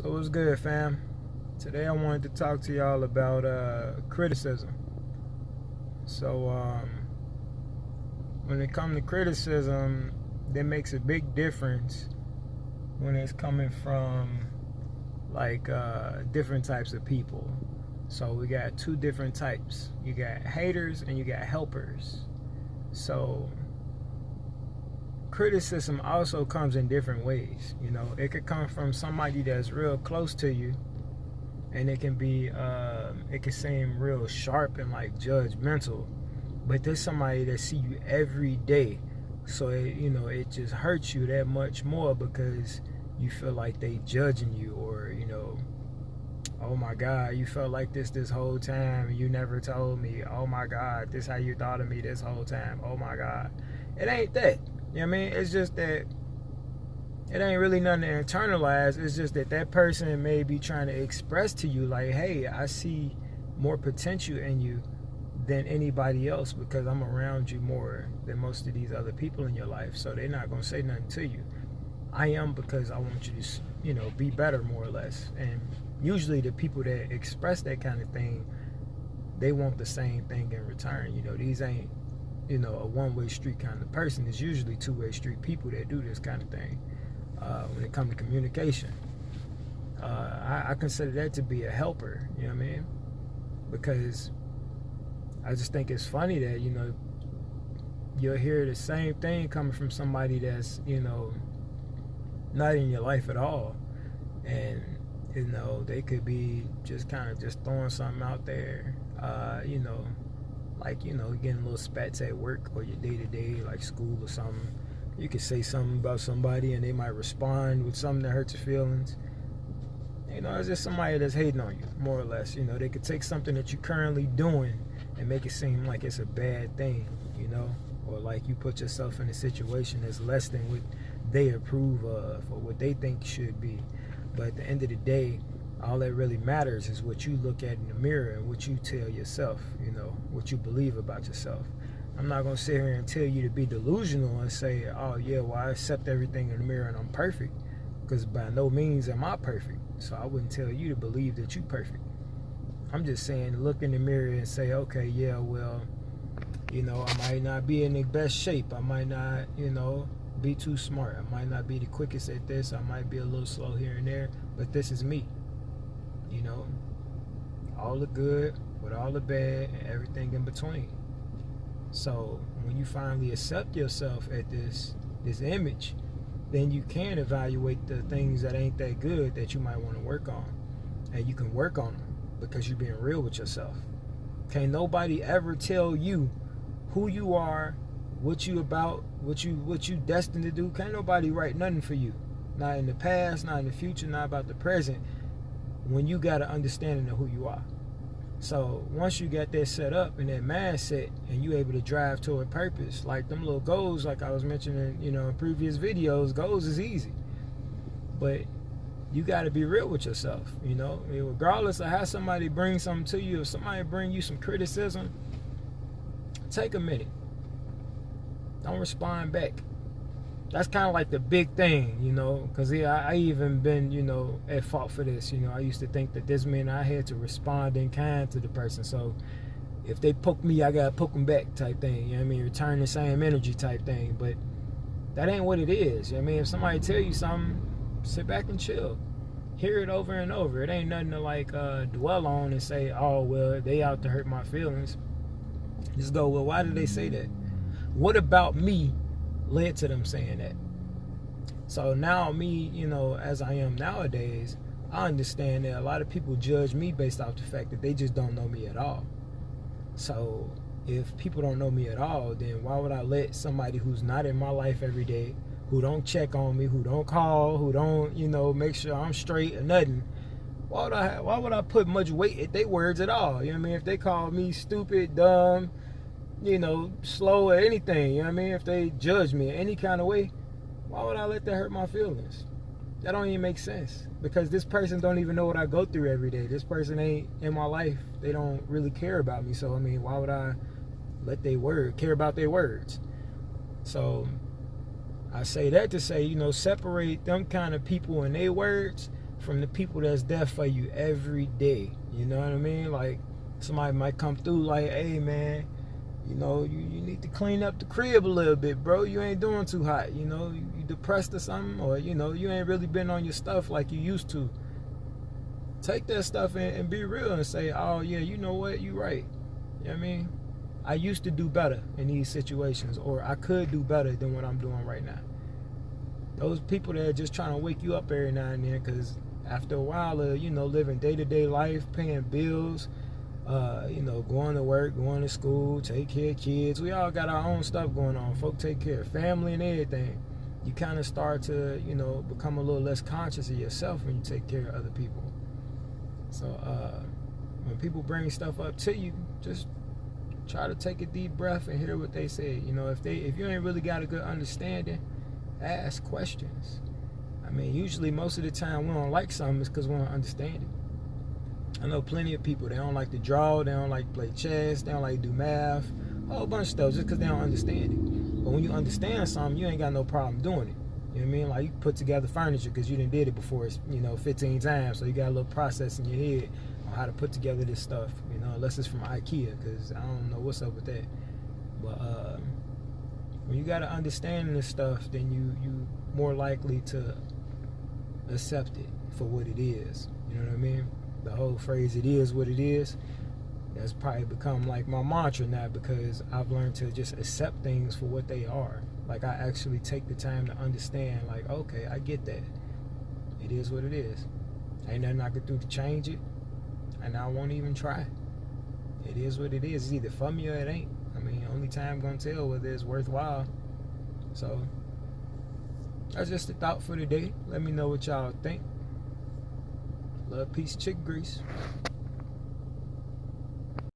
So what's good, fam? Today I wanted to talk to y'all about criticism. So when it comes to criticism, that makes a big difference when it's coming from like different types of people. So we got two different types. You got haters and you got helpers. So criticism also comes in different ways. You know, it could come from somebody that's real close to you, and it can be it can seem real sharp and like judgmental, but there's somebody that see you every day, so it just hurts you that much more because you feel like they judging you, or oh my god, you felt like this whole time and you never told me. Oh my god, this how you thought of me this whole time. Oh my god. It ain't that. You know what I mean? It's just that it ain't really nothing to internalize. It's just that that person may be trying to express to you like, hey, I see more potential in you than anybody else because I'm around you more than most of these other people in your life. So they're not going to say nothing to you. I am, because I want you to, be better, more or less. And usually the people that express that kind of thing, they want the same thing in return. These ain't, a one-way street kind of person. It's usually two-way street people that do this kind of thing when it comes to communication. I consider that to be a helper, you know what I mean? Because I just think it's funny that, you'll hear the same thing coming from somebody that's, not in your life at all. And, they could be just kind of just throwing something out there, like, getting a little spats at work or your day-to-day, like school or something. You could say something about somebody and they might respond with something that hurts your feelings. It's just somebody that's hating on you, more or less. They could take something that you're currently doing and make it seem like it's a bad thing, or like you put yourself in a situation that's less than what they approve of or what they think should be. But at the end of the day, all that really matters is what you look at in the mirror and what you tell yourself, what you believe about yourself. I'm not going to sit here and tell you to be delusional and say, oh yeah, well, I accept everything in the mirror and I'm perfect, because by no means am I perfect. So I wouldn't tell you to believe that you're perfect. I'm just saying, look in the mirror and say, okay, yeah, well, I might not be in the best shape. I might not, be too smart. I might not be the quickest at this. I might be a little slow here and there, but this is me. All the good with all the bad and everything in between. So when you finally accept yourself at this image, then you can evaluate the things that ain't that good that you might want to work on. And you can work on them because you're being real with yourself. Can't nobody ever tell you who you are, what you about, what you destined to do. Can't nobody write nothing for you. Not in the past, not in the future, not about the present, when you got an understanding of who you are. So once you got that set up and that mindset and you able to drive toward purpose, like them little goals, like I was mentioning, in previous videos, goals is easy. But you got to be real with yourself, regardless of how somebody brings something to you. If somebody bring you some criticism, take a minute. Don't respond back. That's kind of like the big thing, because I even been, at fault for this. I used to think that this meant I had to respond in kind to the person. So if they poke me, I got to poke them back type thing. Return the same energy type thing. But that ain't what it is. If somebody tell you something, sit back and chill. Hear it over and over. It ain't nothing to like dwell on and say, oh, well, they out to hurt my feelings. Just go, well, why did they say that? What about me led to them saying that? So now me, as I am nowadays, I understand that a lot of people judge me based off the fact that they just don't know me at all. So if people don't know me at all, then why would I let somebody who's not in my life every day, who don't check on me, who don't call, who don't, make sure I'm straight or nothing, why would I put much weight at their words at all? If they call me stupid, dumb, slow or anything, if they judge me in any kind of way, why would I let that hurt my feelings? That don't even make sense, because this person don't even know what I go through every day. This person ain't in my life. They don't really care about me. So why would I let care about their words? So I say that to say, separate them kind of people and their words from the people that's there for you every day. You know what I mean? Like, somebody might come through like, hey, man, you know, you need to clean up the crib a little bit, bro. You ain't doing too hot. You know, you depressed or something, or, you know, you ain't really been on your stuff like you used to. Take that stuff and be real and say, oh, yeah, you know what? You right. You know what I mean? I used to do better in these situations, or I could do better than what I'm doing right now. Those people that are just trying to wake you up every now and then, because after a while of, you know, living day-to-day life, paying bills, you know, going to work, going to school, take care of kids. We all got our own stuff going on. Folk take care of family and everything. You kind of start to, you know, become a little less conscious of yourself when you take care of other people. So when people bring stuff up to you, just try to take a deep breath and hear what they say. You know, if you ain't really got a good understanding, ask questions. I mean, usually most of the time we don't like something is because we don't understand it. I know plenty of people, they don't like to draw, they don't like to play chess, they don't like to do math, a whole bunch of stuff just because they don't understand it. But when you understand something, you ain't got no problem doing it. You know what I mean? Like, you put together furniture because you done did it before, you know, 15 times, so you got a little process in your head on how to put together this stuff, you know, unless it's from IKEA, because I don't know what's up with that. But when you got to understand this stuff, then you more likely to accept it for what it is. You know what I mean? The whole phrase, it is what it is, that's probably become like my mantra now, because I've learned to just accept things for what they are. Like, I actually take the time to understand, like, okay, I get that. It is what it is. Ain't nothing I could do to change it, and I won't even try. It is what it is. It's either for me or it ain't. I mean, only time gonna tell whether it's worthwhile. So that's just a thought for today. Let me know what y'all think. Love, peace, chick grease.